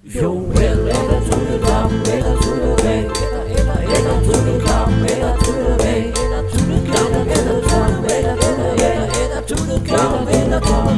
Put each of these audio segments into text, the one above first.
Yo, well, enter to the drum, enter to the bay, enter to the drum, enter to the bay, enter to the drum, enter to the drum, enter to the bay, enter to the drum, enter to the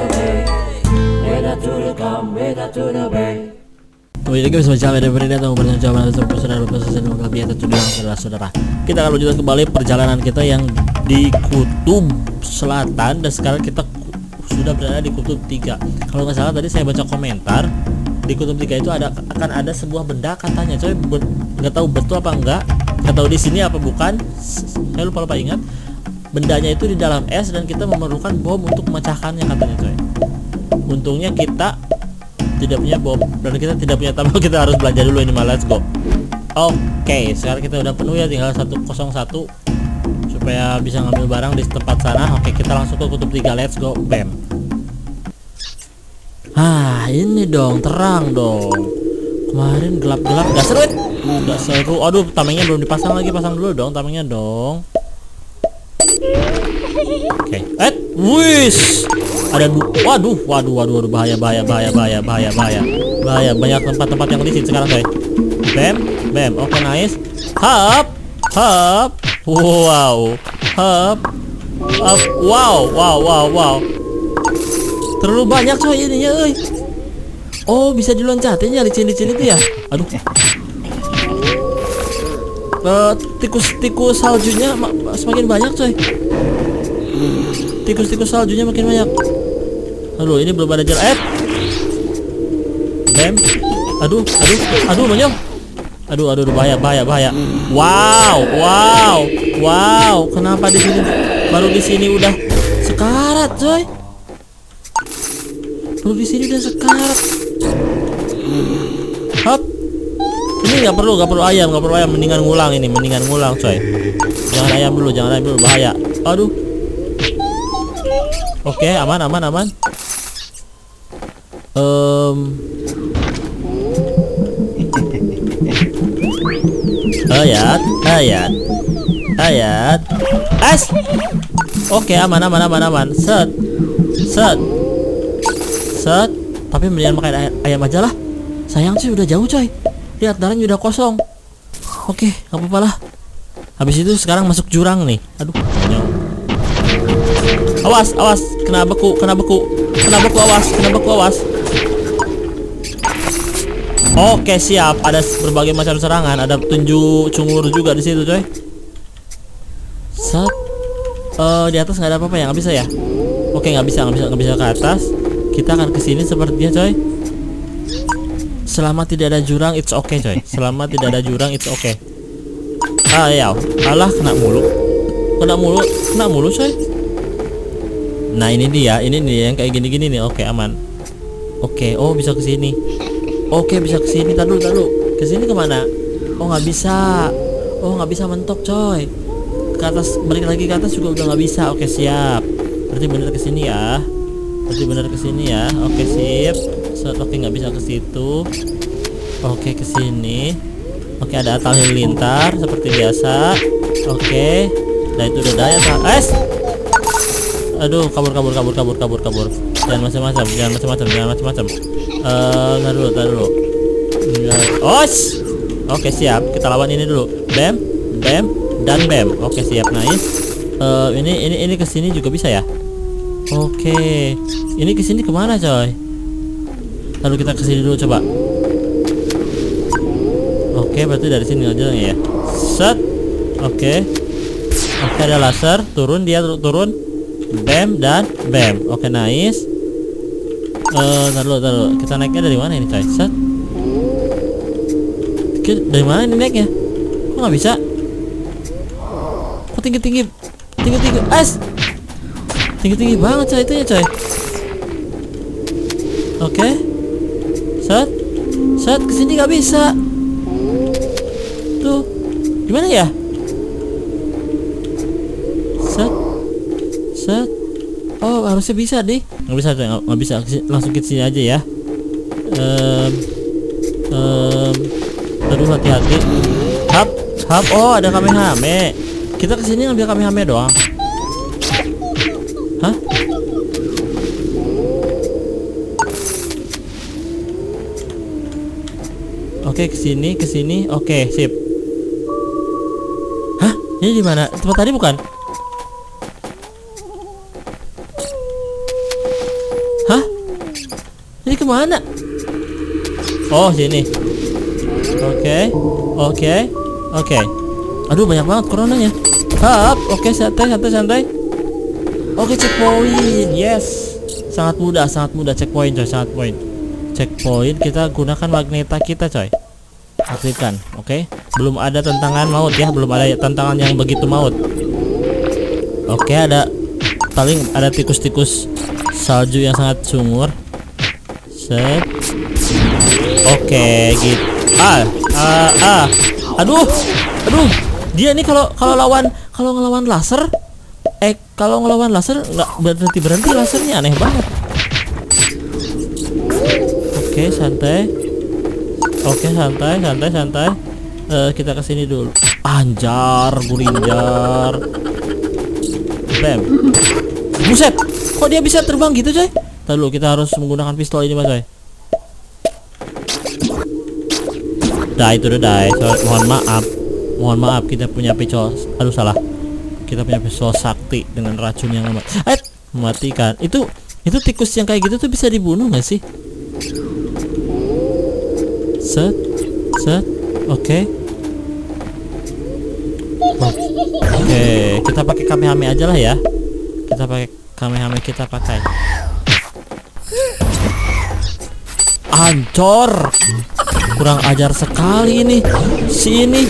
bay, enter to the drum, enter to the bay. Kembali lagi bersama channel dari Brenda atau bersama saudara-saudara. Kita akan lanjutkan kembali perjalanan kita yang di Kutub Selatan, dan sekarang kita sudah berada di Kutub 3. Kalau nggak salah tadi saya baca komentar di Kutub 3 itu akan ada sebuah benda katanya, coy. Nggak tahu betul apa enggak, nggak tahu di sini apa bukan. Saya lupa ingat. Bendanya itu di dalam es dan kita memerlukan bom untuk memecahkannya katanya, coy. Untungnya kita tidak punya bom dan kita tidak punya tambah, kita harus belanja dulu ini, let's go. Oke, sekarang kita udah penuh ya, tinggal 101 supaya bisa ngambil barang di tempat sana. Oke, kita langsung ke Kutub 3, let's go, bam. Ini dong, terang dong. Kemarin gelap-gelap, gak seru. Gak seru. Aduh, tamengnya belum dipasang lagi, pasang dulu dong tamengnya dong. Oke, wis. Ada waduh, bahaya, banyak tempat-tempat yang licin sekarang, guys. Bam, oke, nice. Hop, wow, hop, wow. Terlalu banyak, coy, ininya, euy. Oh, bisa diloncatin ya licin-licin itu ya. Aduh. Tikus saljunya semakin banyak, coy. Tikus saljunya makin banyak. Aduh, ini belum ada jalan. Bam. Aduh, monyong. Aduh, bahaya. Wow. Kenapa di sini? Baru di sini udah sekarat, coy. Baru di sini udah sekarat. Hop. Ini nggak perlu ayam, mendingan ngulang, coy. Jangan ayam dulu, bahaya. Aduh. Oke, aman. Ayat. Oke, aman. Set. Tapi mendingan makan ayam aja lah. Sayang sih udah jauh, coy. Lihat, darahnya udah kosong. Oke, nggak apa-apa lah. Habis itu sekarang masuk jurang nih. Aduh. Awas, kena beku, awas. Oke, siap. Ada berbagai macam serangan, ada petunjuk cungur juga di situ, coy. Set. Di atas nggak ada apa-apa ya, nggak bisa ya? Oke, nggak bisa ke atas. Kita akan kesini sepertinya, coy. Selama tidak ada jurang, it's okay, coy. Ya. Alah, kena mulu, coy. Nah, ini dia yang kayak gini nih. Oke, aman. Oke, oh bisa ke sini. Tar dulu. Ke sini kemana? Oh, nggak bisa mentok, coy. Ke atas, balik lagi ke atas juga udah nggak bisa. Oke, siap. Berarti bener ke sini ya. Oke, sip. Oke, nggak bisa ke situ. Oke, ke sini. Oke, ada atal halilintar seperti biasa. Oke. Nah, itu udah daya, aduh, kabur. Jangan macam-macam. Tar dulu. Oke, siap. Kita lawan ini dulu. Bam, dan bam. Oke, siap, nice. Ini ke sini juga bisa ya? Oke. Ini ke sini kemana, coy? Lalu kita ke sini dulu coba. Oke, berarti dari sini aja ya. Set. Oke, ada laser. Turun. Bam dan bam. Oke, nice. Taruh. Kita naiknya dari mana ini, coy? Set. Dari mana ini naiknya? Kok nggak bisa? Kok tinggi? Tinggi banget, coy, itunya, coy. Oke. Set. Kesini nggak bisa. Tuh. Gimana ya? Set. Oh, harusnya bisa deh. Nggak bisa. Langsung ke sini aja ya. Aduh, hati-hati. Hap. Oh, ada kamehame. Kita kesini ngambil kamehame doang. Hah? Oke, kesini. Oke, sip. Hah? Ini di mana? Tempat tadi bukan? Hah? Ini kemana? Oh, sini. Oke. Aduh, banyak banget coronanya. Hap. Oke, santai. Oke, checkpoint. Yes. Sangat mudah checkpoint coy, checkpoint kita gunakan magneta kita coy. Aktifkan. Oke. Belum ada tantangan maut ya, belum ada tantangan yang begitu maut. Oke, paling ada tikus-tikus salju yang sangat sungur. Set. Oke, gitu. Aduh. Dia nih kalau ngelawan laser nggak berhenti lasernya, aneh banget. Oke, santai. Kita kesini dulu. Anjar, gurinjar. Bam. Buset, kok dia bisa terbang gitu coy? Ntar dulu, kita harus menggunakan pistol ini mas coy. Itu udah die. Mohon maaf kita punya pistol. Aduh, salah. Kita punya pistol sakti dengan racun yang lemah. Mematikan. Itu tikus yang kayak gitu tuh bisa dibunuh nggak sih? Set. Oke. Kita pakai kamehame aja lah ya. Kita pakai. Ancor. Kurang ajar sekali ini. Sini.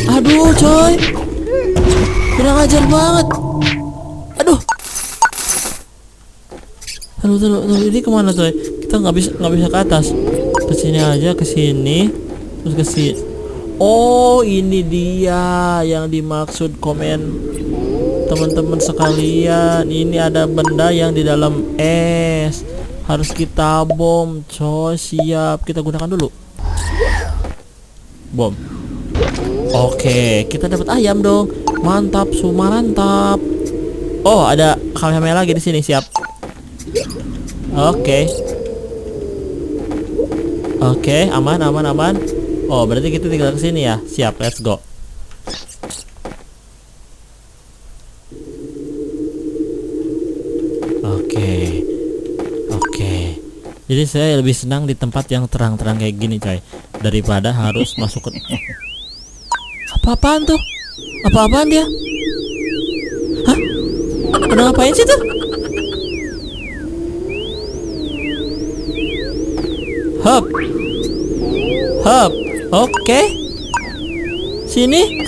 Aduh coy. Kurang ajar banget. Aduh. Ini kemana coy? Kita nggak bisa ke atas. Kesini aja, kesini. Terus kesini. Oh, ini dia yang dimaksud komen teman-teman sekalian. Ini ada benda yang di dalam es. Harus kita bom coy. Siap, kita gunakan dulu. Bom. Oke, kita dapat ayam dong. Mantap, sumarantap. Oh, ada kamera lagi di sini. Siap. Oke, aman. Oh, berarti kita tinggal ke sini ya. Siap, let's go. Oke. Jadi saya lebih senang di tempat yang terang-terang kayak gini, coy, daripada harus masuk ke. Apa-apaan tuh? Apa-apaan dia? Hah? Udah ngapain sih tuh? Hop. Oke. Sini.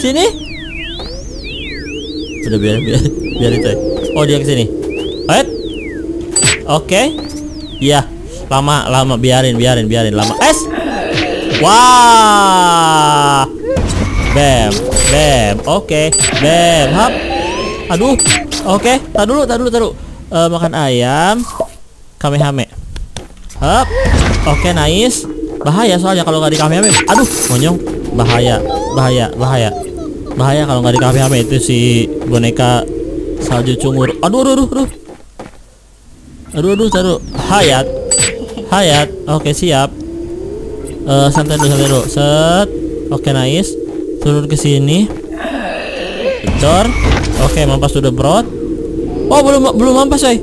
Udah biarin coy. Oh, dia ke sini. Oke. Iya. Lama biarin lama. Wah. Bam. Oke. Bam. Hap. Aduh. Oke. Tar dulu. Makan ayam. Kamehame. Hap. Oke, nice. Bahaya soalnya kalau nggak di kamehame. Aduh, monyong. Bahaya kalau nggak di kamehame itu si boneka salju cungur. Aduh. Taruh. Hayat. Oke, siap. Santai dulu. Set. Oke, nice. Turun ke sini. Dor. Oke, mampas sudah brot. Oh, belum mampas, coy.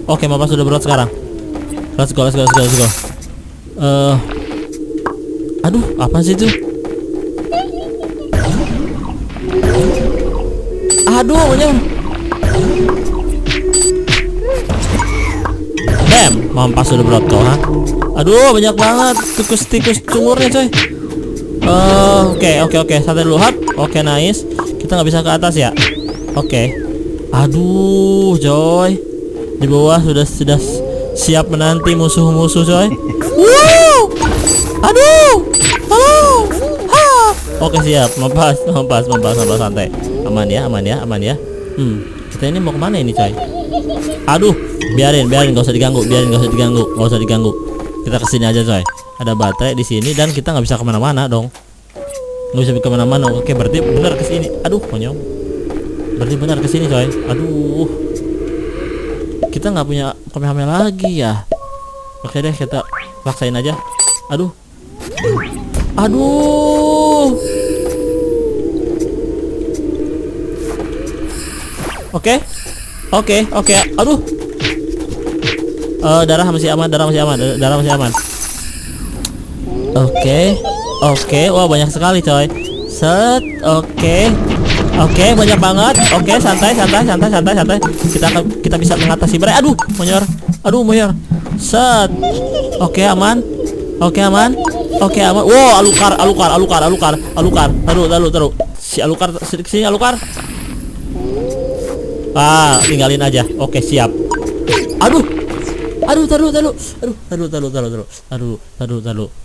Oke, mampas sudah brot sekarang. Let's go. Aduh, apa sih itu? Aduh, monyong. Bam, mampas sudah brot kau, ha? Aduh, banyak banget tikus cungurnya, coy. Oke, santai dulu, hap. Oke, nice. Kita nggak bisa ke atas ya. Oke. Aduh, coy. Di bawah sudah siap menanti musuh-musuh, coy. Wow. Aduh. Halo. Ha. Oke, siap. Mampas santai. Aman ya. Kita ini mau kemana ini, coy? Aduh, biarin, gak usah diganggu. Kita kesini aja, coy. Ada baterai di sini dan kita nggak bisa kemana-mana dong. Oke, berarti benar kesini. Aduh, monyong. Berarti benar kesini, coy. Aduh. Kita nggak punya kamera lagi ya. Oke deh, kita paksain aja. Aduh. Aduh. Oke. Aduh. Darah masih aman. Oke. Wah, banyak sekali, coy. Set. Oke, banyak banget. Oke, santai. Kita bisa mengatasi mereka. Aduh, monyor. Set. Oke, aman. Wow, alukar. Taruh. Si alukar sini, alukar. Tinggalin aja. Oke, siap. Aduh, taruh.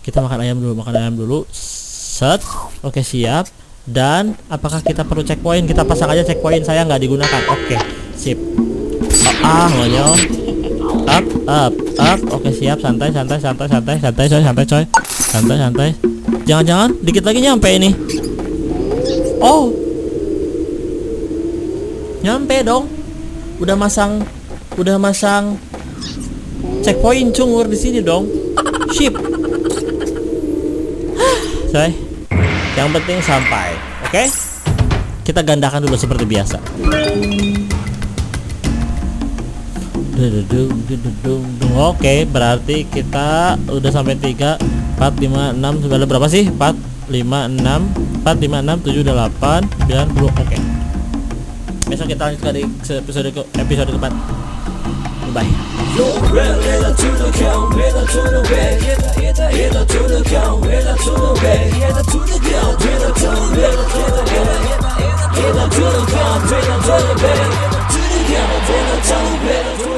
Kita makan ayam dulu. Set. Oke, siap. Dan apakah kita perlu checkpoint? Kita pasang aja checkpoint, saya nggak digunakan. Oke, sip. Ngonyong. Up. Oke, siap. Santai, coy. Santai. Jangan, dikit lagi nyampe ini. Oh, nyampe dong. Udah masang checkpoint cungur di sini dong. Ship. Coy, yang penting sampai. Oke? Kita gandakan dulu seperti biasa. Oke, berarti kita udah sampai 3, 4, 5, 6, sudah berapa sih? 4, 5, 6, 7, 8, 9, 10. Oke. Besok kita lanjutkan di episode keempat. Bye. Better